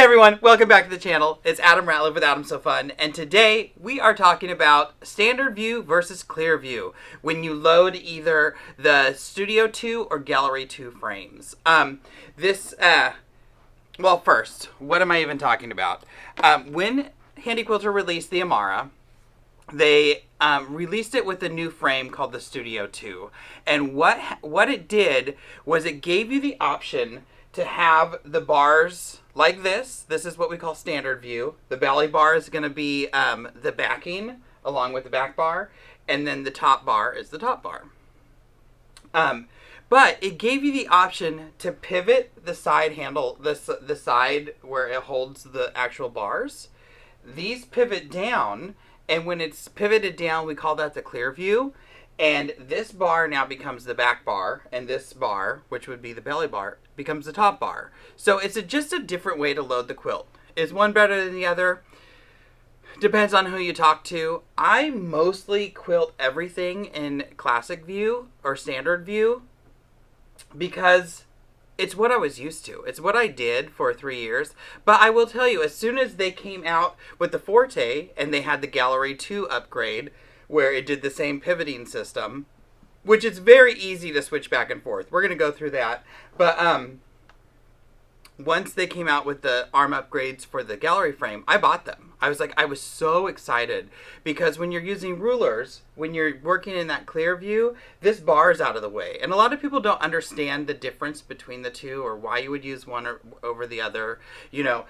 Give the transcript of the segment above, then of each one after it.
everyone, welcome back to the channel. It's Adam Ratliff with Adam So Fun, and today we are talking about standard view versus clear view when you load either the Studio 2 or Gallery 2 frames. Well, first, what am I even talking about? When Handi Quilter released the Amara, they released it with a new frame called the Studio 2, and what it did was it gave you the option to have the bars like this. This is what we call standard view. The belly bar is going to be the backing along with the back bar, and then the top bar is the top bar. But it gave you the option to pivot the side handle, the side where it holds the actual bars. These pivot down, and when it's pivoted down, we call that the clear view. And this bar now becomes the back bar, and this bar, which would be the belly bar, becomes the top bar. So it's just a different way to load the quilt. Is one better than the other? Depends on who you talk to. I mostly quilt everything in classic view or standard view because it's what I was used to. It's what I did for 3 years. But I will tell you, as soon as they came out with the Forte and they had the Gallery 2 upgrade, where it did the same pivoting system, which is very easy to switch back and forth. We're going to go through that. But once they came out with the arm upgrades for the gallery frame, I bought them. I was so excited because when you're using rulers, when you're working in that clear view, this bar is out of the way. And a lot of people don't understand the difference between the two or why you would use one over the other. You know,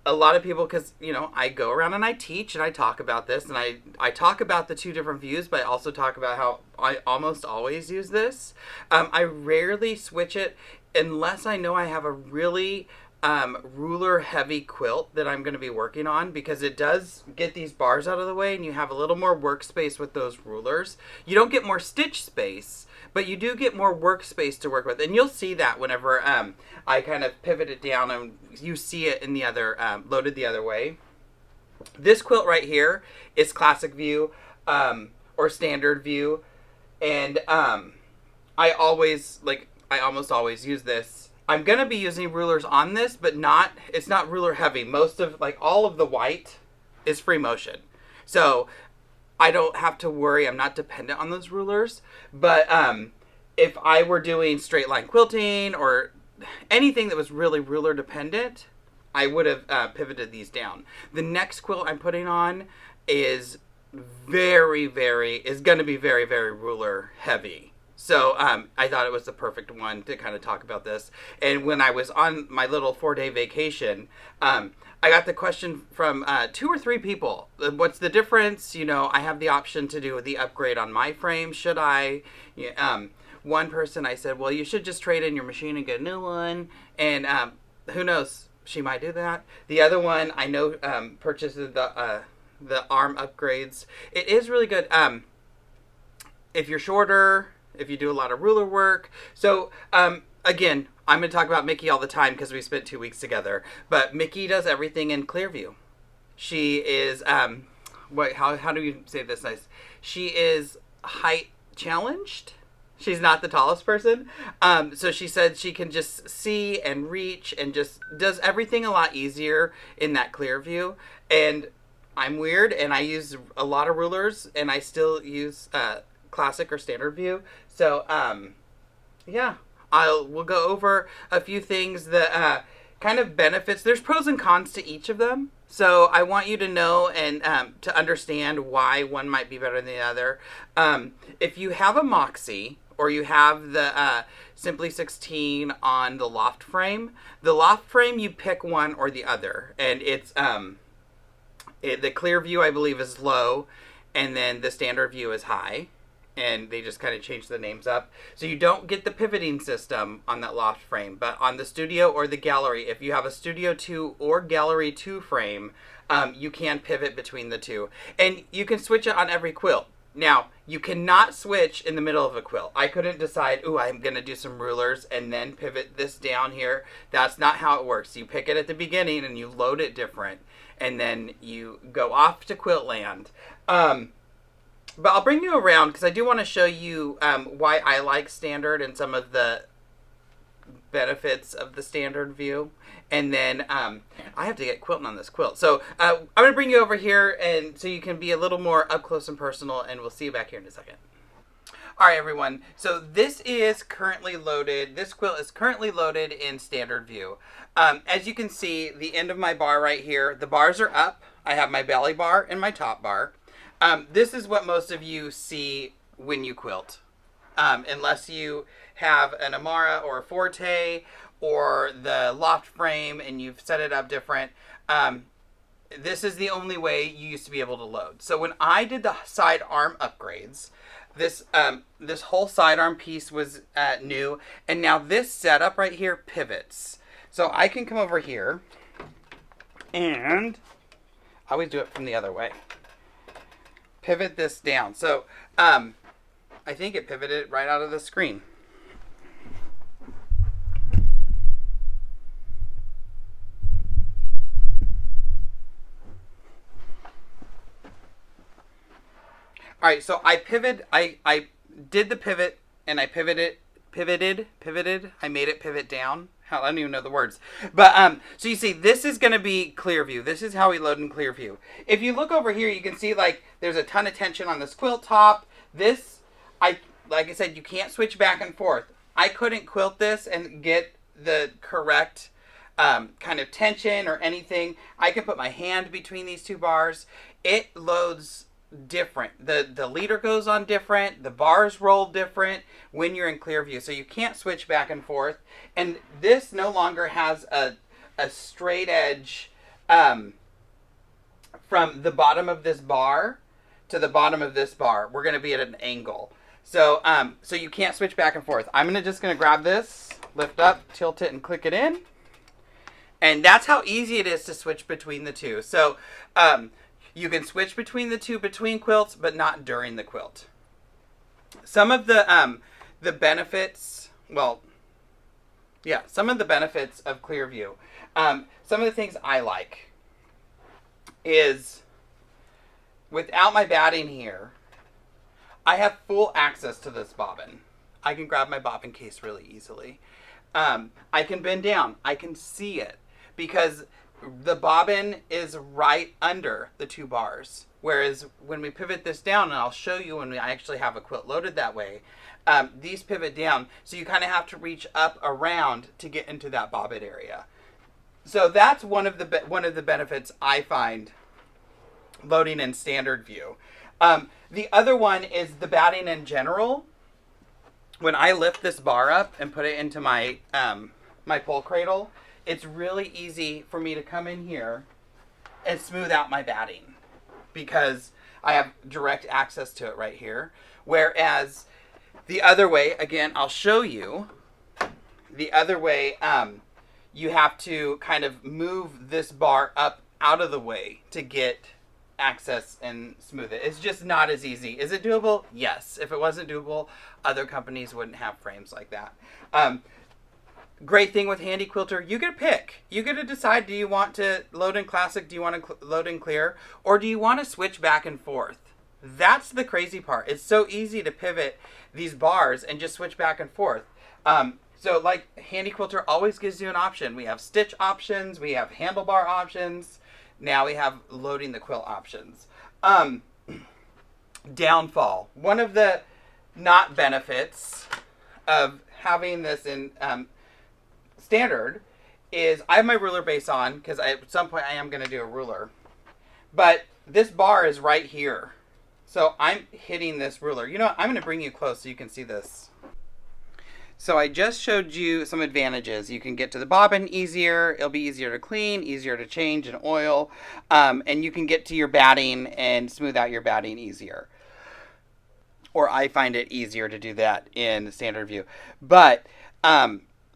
a lot of people, because, you know, I go around and I teach and I talk about this, and I talk about the two different views, but I also talk about how I almost always use this. I rarely switch it unless I know I have a really ruler heavy quilt that I'm going to be working on, because it does get these bars out of the way and you have a little more workspace with those rulers. You don't get more stitch space, but you do get more workspace to work with. And you'll see that whenever I kind of pivot it down and you see it in the other, loaded the other way. This quilt right here is classic view or standard view. And I almost always use this. I'm going to be using rulers on this, but it's not ruler heavy. Most of, all of the white is free motion. So I don't have to worry. I'm not dependent on those rulers. But if I were doing straight line quilting or anything that was really ruler dependent, I would have pivoted these down. The next quilt I'm putting on is going to be very, very ruler heavy. So I thought it was the perfect one to kind of talk about this. And when I was on my little 4-day vacation, I got the question from 2 or 3 people. What's the difference? You know, I have the option to do the upgrade on my frame. Should I? One person, I said, well, you should just trade in your machine and get a new one. And who knows? She might do that. The other one, I know, purchases the arm upgrades. It is really good. If you're shorter, if you do a lot of ruler work. So, again, I'm going to talk about Mickey all the time because we spent 2 weeks together. But Mickey does everything in clear view. She is, how do you say this nice? She is height challenged. She's not the tallest person. So she said she can just see and reach and just does everything a lot easier in that clear view. And I'm weird and I use a lot of rulers and I still use classic or standard view. So yeah, we'll go over a few things that kind of benefits. There's pros and cons to each of them, so I want you to know and to understand why one might be better than the other. If you have a Moxie or you have the Simply 16 on the loft frame, you pick one or the other, and it's the clear view I believe is low, and then the standard view is high. And they just kind of changed the names up. So you don't get the pivoting system on that loft frame. But on the Studio or the Gallery, if you have a Studio 2 or Gallery 2 frame, you can pivot between the two. And you can switch it on every quilt. Now, you cannot switch in the middle of a quilt. I couldn't decide, I'm going to do some rulers and then pivot this down here. That's not how it works. You pick it at the beginning and you load it different. And then you go off to quilt land. But I'll bring you around because I do want to show you why I like standard and some of the benefits of the standard view. And then I have to get quilting on this quilt. So I'm going to bring you over here and so you can be a little more up close and personal, and we'll see you back here in a second. All right, everyone. So this is currently loaded. This quilt is currently loaded in standard view. As you can see, the end of my bar right here, the bars are up. I have my belly bar and my top bar. This is what most of you see when you quilt. Unless you have an Amara or a Forte or the loft frame and you've set it up different, this is the only way you used to be able to load. So when I did the sidearm upgrades, this whole sidearm piece was new, and now this setup right here pivots. So I can come over here, and I always do it from the other way. Pivot this down. So I think it pivoted right out of the screen. All right, so I did the pivot, and I pivoted. I made it pivot down. Hell, I don't even know the words. But so you see, this is going to be clear view. This is how we load in clear view. If you look over here, you can see like there's a ton of tension on this quilt top. This, like I said, you can't switch back and forth. I couldn't quilt this and get the correct kind of tension or anything. I can put my hand between these two bars. It loads different. The leader goes on different. The bars roll different when you're in clear view. So you can't switch back and forth. And this no longer has a straight edge from the bottom of this bar to the bottom of this bar. We're going to be at an angle. So so you can't switch back and forth. I'm just going to grab this, lift up, tilt it, and click it in. And that's how easy it is to switch between the two. So you can switch between the two between quilts, but not during the quilt. Some of the benefits, well, yeah, some of the benefits of clear view. Some of the things I like is without my batting here, I have full access to this bobbin. I can grab my bobbin case really easily. I can bend down. I can see it because the bobbin is right under the two bars. Whereas when we pivot this down, and I'll show you when I actually have a quilt loaded that way, these pivot down. So you kind of have to reach up around to get into that bobbin area. So that's one of the benefits I find loading in standard view. The other one is the batting in general. When I lift this bar up and put it into my my pole cradle, it's really easy for me to come in here and smooth out my batting because I have direct access to it right here. Whereas the other way, again, I'll show you, the other way, you have to kind of move this bar up out of the way to get access and smooth it. It's just not as easy. Is it doable? Yes. If it wasn't doable, other companies wouldn't have frames like that. Great thing with Handi Quilter, you get to pick. You get to decide, do you want to load in classic, do you want to load in clear, or do you want to switch back and forth? That's the crazy part. It's so easy to pivot these bars and just switch back and forth. So like Handi Quilter always gives you an option. We have stitch options, we have handlebar options, now we have loading the quilt options. Downfall. One of the not benefits of having this in standard is I have my ruler base on because at some point I am going to do a ruler. But this bar is right here. So I'm hitting this ruler. You know what? I'm going to bring you close so you can see this. So I just showed you some advantages. You can get to the bobbin easier. It'll be easier to clean, easier to change and oil. And you can get to your batting and smooth out your batting easier. Or I find it easier to do that in standard view. But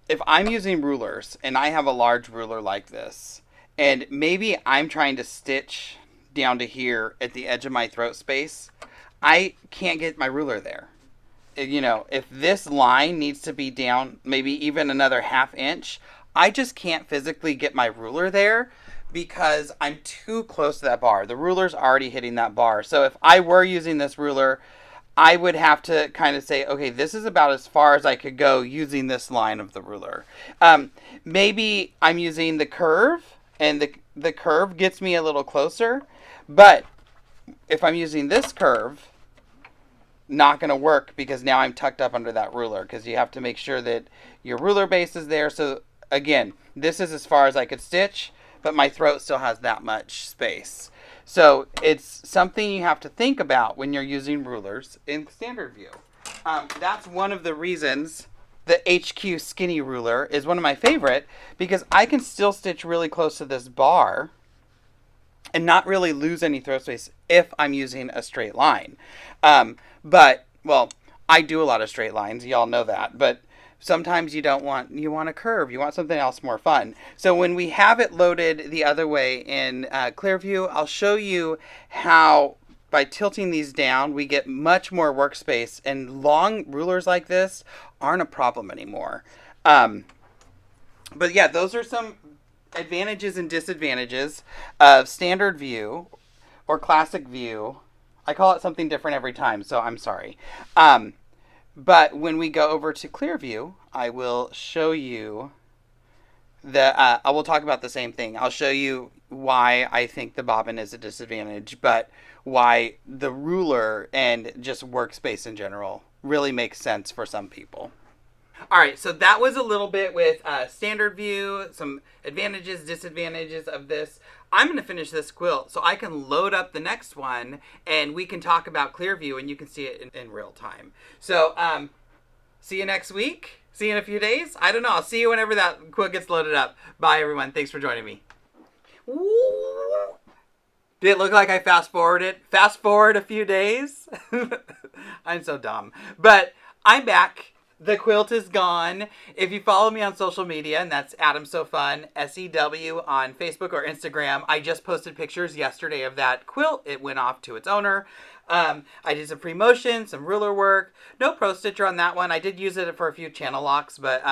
if I'm using rulers and I have a large ruler like this, and maybe I'm trying to stitch down to here at the edge of my throat space, I can't get my ruler there. You know, if this line needs to be down maybe even another ½ inch, I just can't physically get my ruler there because I'm too close to that bar. The ruler's already hitting that bar. So if I were using this ruler, I would have to kind of say, okay, this is about as far as I could go using this line of the ruler. Maybe I'm using the curve, and the curve gets me a little closer. But if I'm using this curve, not going to work because now I'm tucked up under that ruler, because you have to make sure that your ruler base is there. So again, this is as far as I could stitch, but my throat still has that much space. So it's something you have to think about when you're using rulers in standard view. That's one of the reasons the HQ skinny ruler is one of my favorite, because I can still stitch really close to this bar and not really lose any throat space if I'm using a straight line. But, well, I do a lot of straight lines. Y'all know that. But sometimes you want a curve. You want something else more fun. So when we have it loaded the other way in Clearview, I'll show you how by tilting these down, we get much more workspace, and long rulers like this aren't a problem anymore. But yeah, those are some advantages and disadvantages of standard view or classic view. I call it something different every time, so I'm sorry. But when we go over to Clearview, I will show you I will talk about the same thing. I'll show you why I think the bobbin is a disadvantage, but why the ruler and just workspace in general really makes sense for some people. All right, so that was a little bit with standard view, some advantages, disadvantages of this. I'm going to finish this quilt so I can load up the next one, and we can talk about Clearview, and you can see it in real time. So, see you next week. See you in a few days. I don't know. I'll see you whenever that quilt gets loaded up. Bye, everyone. Thanks for joining me. Did it look like I fast forwarded? Fast forward a few days? I'm so dumb. But I'm back. The quilt is gone. If you follow me on social media, and that's Adam So Fun, SEW on Facebook or Instagram, I just posted pictures yesterday of that quilt. It went off to its owner. I did some pre-motion, some ruler work. No pro stitcher on that one. I did use it for a few channel locks, but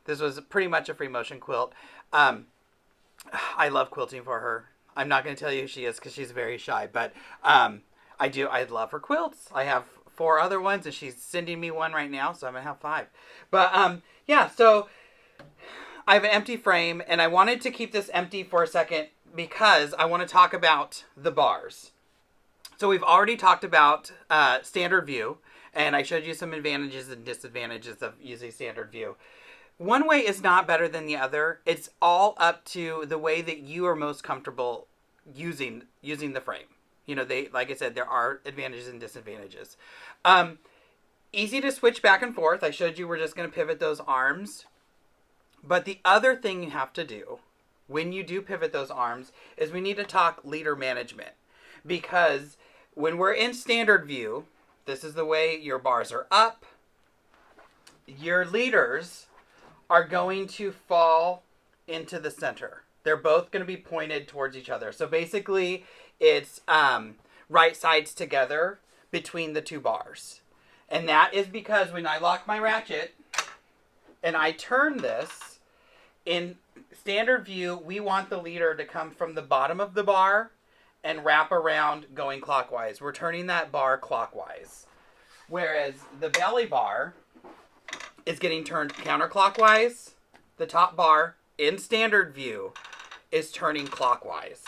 this was pretty much a free motion quilt. I love quilting for her. I'm not going to tell you who she is because she's very shy, but I love her quilts. I have 4 other ones, and she's sending me one right now, so I'm gonna have 5. But yeah, so I have an empty frame, and I wanted to keep this empty for a second because I want to talk about the bars. So we've already talked about standard view, and I showed you some advantages and disadvantages of using standard view. One way is not better than the other. It's all up to the way that you are most comfortable using the frame. You know, like I said, there are advantages and disadvantages. Easy to switch back and forth. I showed you we're just going to pivot those arms. But the other thing you have to do when you do pivot those arms is we need to talk leader management. Because when we're in standard view, this is the way your bars are up. Your leaders are going to fall into the center. They're both going to be pointed towards each other. So basically, it's right sides together between the 2 bars. And that is because when I lock my ratchet and I turn this, in standard view, we want the leader to come from the bottom of the bar and wrap around going clockwise. We're turning that bar clockwise. Whereas the belly bar is getting turned counterclockwise. The top bar in standard view is turning clockwise.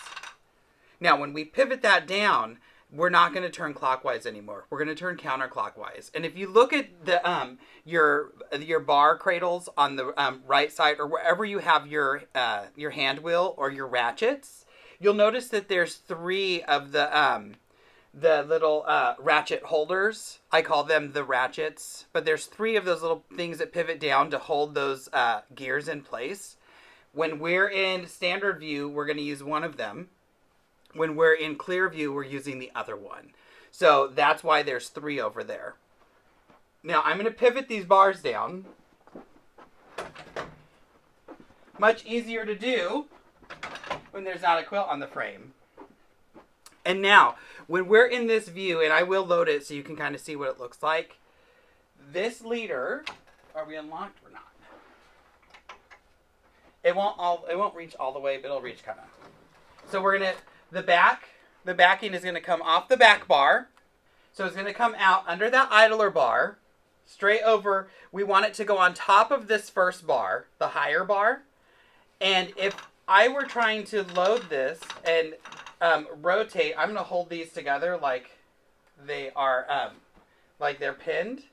Now, when we pivot that down, we're not going to turn clockwise anymore. We're going to turn counterclockwise. And if you look at the your bar cradles on the right side, or wherever you have your hand wheel or your ratchets, you'll notice that there's 3 of the little ratchet holders. I call them the ratchets, but there's 3 of those little things that pivot down to hold those gears in place. When we're in standard view, we're going to use one of them. When we're in clear view, we're using the other one. So that's why there's 3 over there. Now I'm going to pivot these bars down. Much easier to do when there's not a quilt on the frame. And now, when we're in this view, and I will load it so you can kind of see what it looks like. This leader, are we unlocked or not? It won't reach all the way, but it'll reach kind of. So we're gonna the backing is gonna come off the back bar, So it's going to come out under that idler bar, straight over. We want it to go on top of this first bar, the higher bar. And if I were trying to load this and rotate, I'm going to hold these together like they are, like they're pinned.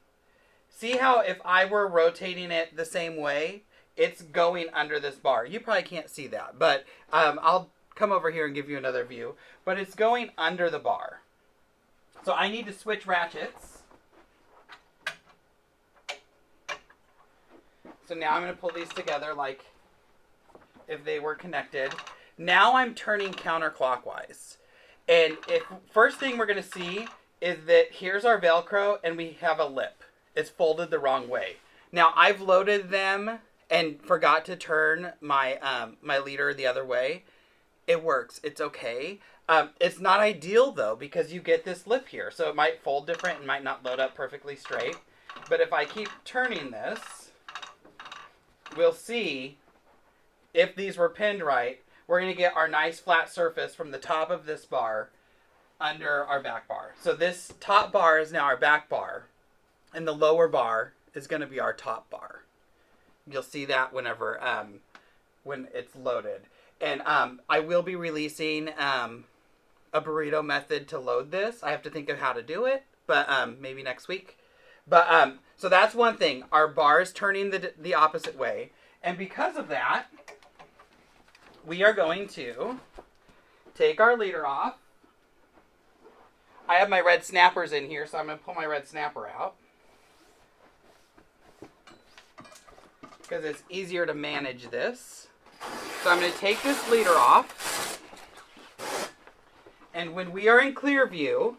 See how if I were rotating it the same way, it's going under this bar. You probably can't see that, but I'll come over here and give you another view. But it's going under the bar. So I need to switch ratchets. So now I'm going to pull these together like if they were connected. Now I'm turning counterclockwise. And first thing we're going to see is that here's our Velcro and we have a lip. It's folded the wrong way. Now I've loaded them and forgot to turn my my leader the other way. It works. It's okay. It's not ideal though because you get this lip here. So it might fold different and might not load up perfectly straight. But if I keep turning this, we'll see if these were pinned right. We're going to get our nice flat surface from the top of this bar under our back bar. So this top bar is now our back bar. And the lower bar is going to be our top bar. You'll see that whenever when it's loaded. And I will be releasing a burrito method to load this. I have to think of how to do it, but maybe next week. But so that's one thing. Our bar is turning the opposite way. And because of that, we are going to take our leader off. I have my red snappers in here, so I'm going to pull my red snapper out. Because it's easier to manage this. So I'm going to take this leader off. And when we are in clear view,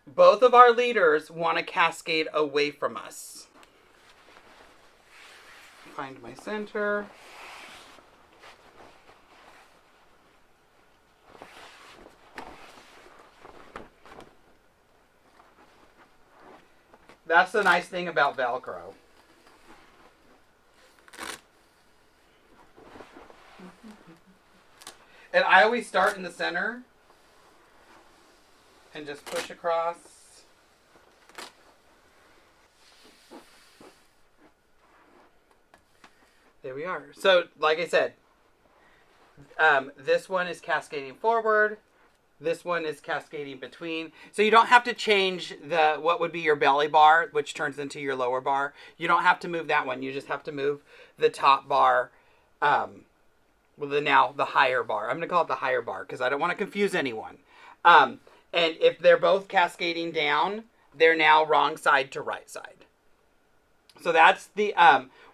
both of our leaders want to cascade away from us. Find my center. That's the nice thing about Velcro. And I always start in the center and just push across. There we are. So, like I said, this one is cascading forward. This one is cascading between. So you don't have to change what would be your belly bar, which turns into your lower bar. You don't have to move that one. You just have to move the top bar, now the higher bar. I'm going to call it the higher bar because I don't want to confuse anyone. And if they're both cascading down, they're now wrong side to right side. So that's the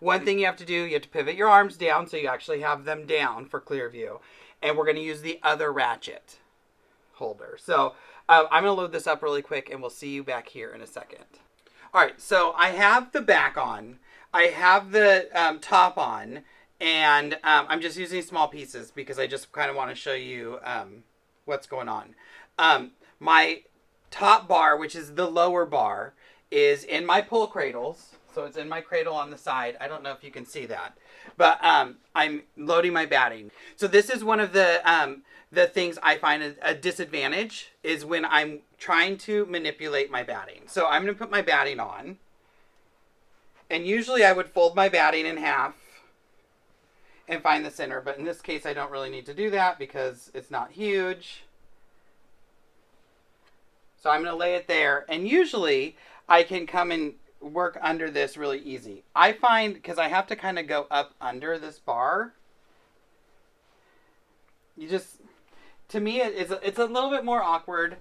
one thing you have to do. You have to pivot your arms down so you actually have them down for clear view. And we're going to use the other ratchet holder. So I'm going to load this up really quick and we'll see you back here in a second. All right, so I have the back on. I have the top on. And I'm just using small pieces because I just kind of want to show you what's going on. My top bar, which is the lower bar, is in my pull cradles. So it's in my cradle on the side. I don't know if you can see that. But I'm loading my batting. So this is one of the things I find a disadvantage is when I'm trying to manipulate my batting. So I'm going to put my batting on. And usually I would fold my batting in half and find the center. But in this case, I don't really need to do that because it's not huge. So I'm going to lay it there. And usually I can come and work under this really easy. I find, because I have to kind of go up under this bar, to me, it's a little bit more awkward.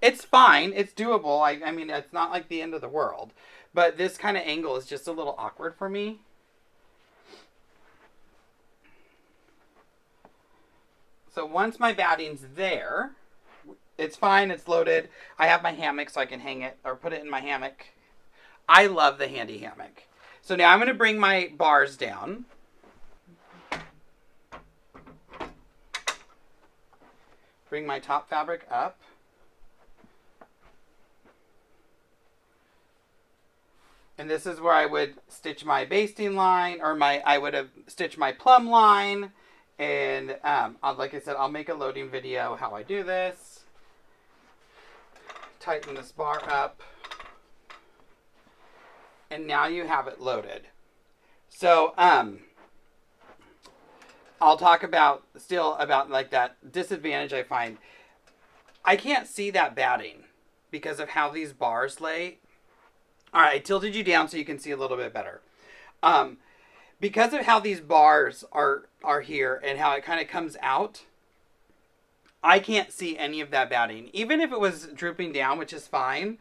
It's fine. It's doable. I mean, it's not like the end of the world. But this kind of angle is just a little awkward for me. So once my batting's there, it's fine. It's loaded. I have my hammock so I can hang it or put it in my hammock. I love the Handi hammock. So now I'm going to bring my bars down. Bring my top fabric up. And this is where I would stitch my basting line, or I would have stitched my plumb line. And like I said, I'll make a loading video how I do this. tighten this bar up. And now you have it loaded. So, I'll talk about like that disadvantage I find. I can't see that batting because of how these bars lay. All right, I tilted you down so you can see a little bit better. Because of how these bars are here and how it kind of comes out, I can't see any of that batting. Even if it was drooping down, which is fine,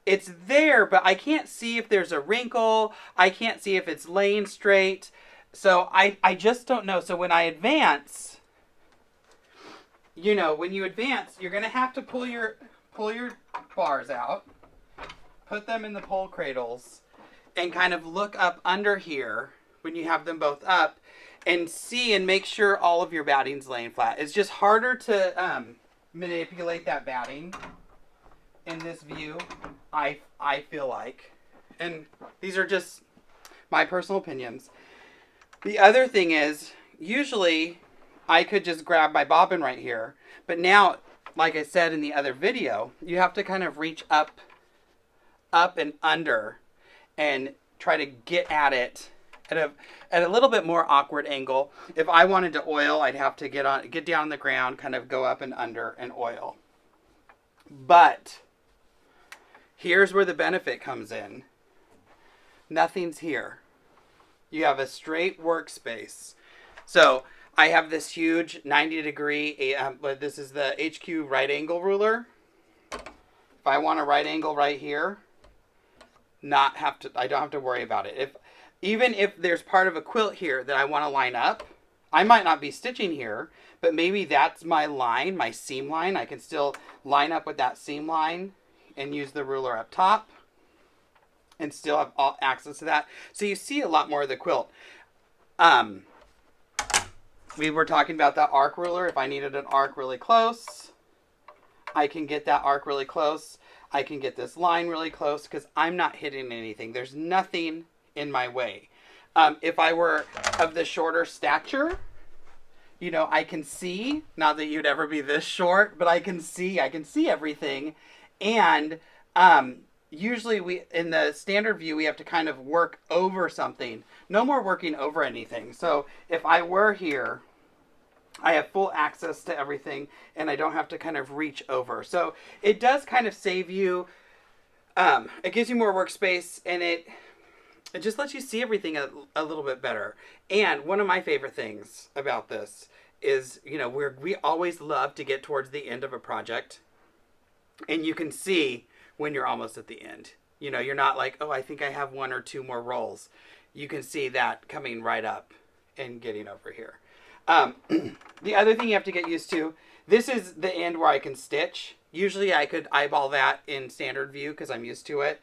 it's there, but I can't see if there's a wrinkle. I can't see if it's laying straight. So I just don't know. So when I advance, you know, when you advance, you're going to have to pull your bars out, put them in the pole cradles, and kind of look up under here when you have them both up and see and make sure all of your batting's laying flat. It's just harder to manipulate that batting in this view, I feel like. And these are just my personal opinions. The other thing is, usually I could just grab my bobbin right here, but now, like I said in the other video, you have to kind of reach up and under and try to get at it at a little bit more awkward angle. If I wanted to oil, I'd have to get down on the ground, kind of go up and under and oil. But here's where the benefit comes in. Nothing's here. You have a straight workspace. So I have this huge 90-degree, this is the HQ right angle ruler. If I want a right angle right here, I don't have to worry about it. Even if there's part of a quilt here that I want to line up, I might not be stitching here, but maybe that's my line, my seam line. I can still line up with that seam line and use the ruler up top and still have all access to that. So you see a lot more of the quilt. We were talking about that arc ruler. If I needed an arc really close, I can get that arc really close. I can get this line really close because I'm not hitting anything. There's nothing in my way. If I were of the shorter stature, you know, I can see, not that you'd ever be this short, but I can see everything. And usually in the standard view, we have to kind of work over something. No more working over anything. So if I were here, I have full access to everything and I don't have to kind of reach over. So it does kind of save you, it gives you more workspace, and it just lets you see everything a little bit better. And one of my favorite things about this is, you know, we always love to get towards the end of a project and you can see when you're almost at the end. You know, you're not like, oh, I think I have 1 or 2 more rolls. You can see that coming right up and getting over here. The other thing you have to get used to, this is the end where I can stitch. Usually I could eyeball that in standard view because I'm used to it.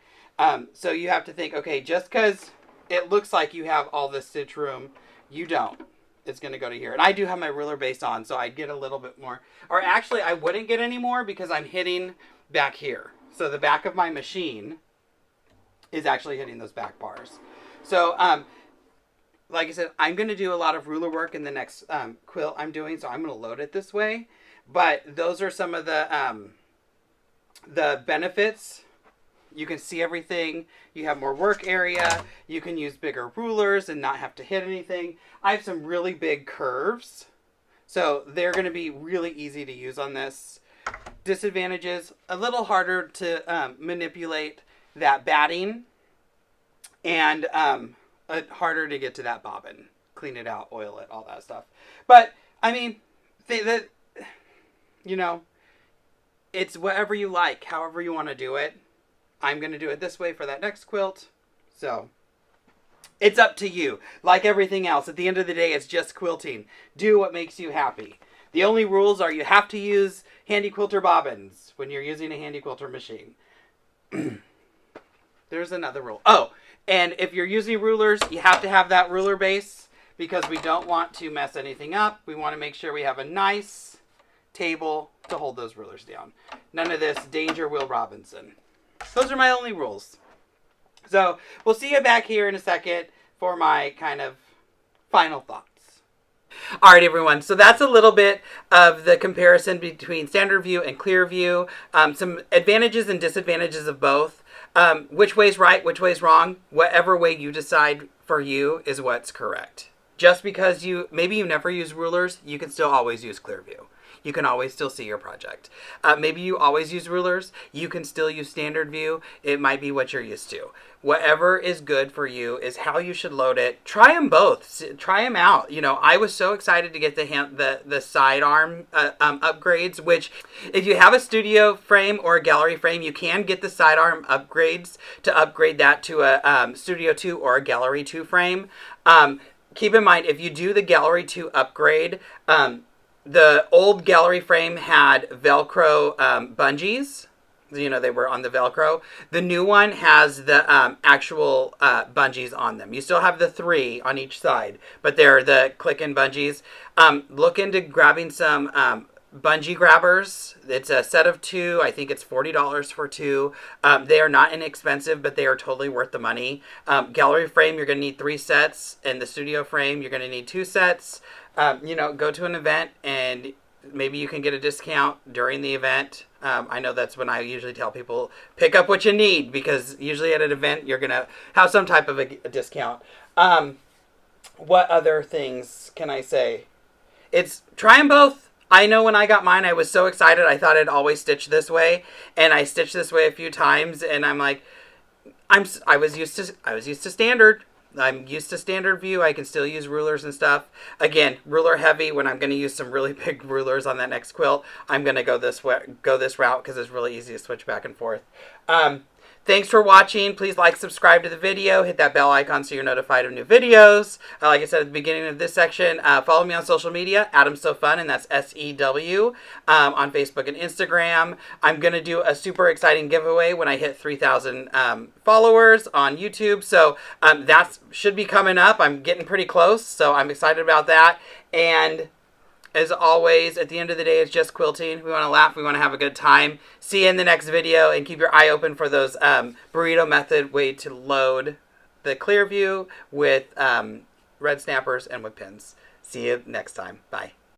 So you have to think, okay, just because it looks like you have all this stitch room, you don't. It's going to go to here. And I do have my ruler base on, so I'd get a little bit more. Or actually, I wouldn't get any more because I'm hitting back here. So the back of my machine is actually hitting those back bars. So, like I said, I'm going to do a lot of ruler work in the next quilt I'm doing, so I'm going to load it this way. But those are some of the benefits. You can see everything. You have more work area. You can use bigger rulers and not have to hit anything. I have some really big curves, so they're going to be really easy to use on this. Disadvantages, a little harder to manipulate that batting, and harder to get to that bobbin. Clean it out, oil it, all that stuff. But, I mean, you know, it's whatever you like, however you want to do it. I'm going to do it this way for that next quilt. So, it's up to you. Like everything else, at the end of the day, it's just quilting. Do what makes you happy. The only rules are you have to use Handi Quilter bobbins when you're using a Handi Quilter machine. There's another rule. Oh, and if you're using rulers, you have to have that ruler base because we don't want to mess anything up. We want to make sure we have a nice table to hold those rulers down. None of this Danger Will Robinson. Those are my only rules. So we'll see you back here in a second for my kind of final thoughts. All right, everyone. So that's a little bit of the comparison between standard view and clear view. Some advantages and disadvantages of both. Which way's right, which way's wrong. Whatever way you decide for you is what's correct. Just because maybe you never use rulers, you can still always use clear view. You can always still see your project. Maybe you always use rulers. You can still use standard view. It might be what you're used to. Whatever is good for you is how you should load it. Try them both. Try them out. You know, I was so excited to get the sidearm upgrades, which if you have a studio frame or a gallery frame, you can get the sidearm upgrades to upgrade that to a Studio 2 or a Gallery 2 frame. Keep in mind, if you do the Gallery 2 upgrade, the old gallery frame had Velcro bungees. You know, they were on the Velcro. The new one has the actual bungees on them. You still have the 3 on each side, but they're the click-in bungees. Look into grabbing some Bungee Grabbers. It's a set of 2. I think it's $40 for 2. They are not inexpensive, but they are totally worth the money. Gallery frame, you're going to need 3 sets. And the studio frame, you're going to need 2 sets. You know, go to an event and maybe you can get a discount during the event. I know that's when I usually tell people, pick up what you need, because usually at an event you're going to have some type of a discount. What other things can I say? It's try them both. I know when I got mine, I was so excited. I thought I'd always stitch this way, and I stitched this way a few times, and I'm like, I was used to standard. I'm used to standard view. I can still use rulers and stuff. Again, ruler heavy. When I'm going to use some really big rulers on that next quilt, I'm going to go this route because it's really easy to switch back and forth. Thanks for watching. Please like, subscribe to the video. Hit that bell icon so you're notified of new videos. Like I said at the beginning of this section, follow me on social media, Adam's So Fun, and that's SEW, on Facebook and Instagram. I'm going to do a super exciting giveaway when I hit 3,000 followers on YouTube. So that should be coming up. I'm getting pretty close, so I'm excited about that. And as always, at the end of the day, it's just quilting. We want to laugh. We want to have a good time. See you in the next video, and keep your eye open for those burrito method way to load the clear view with red snappers and with pins. See you next time. Bye.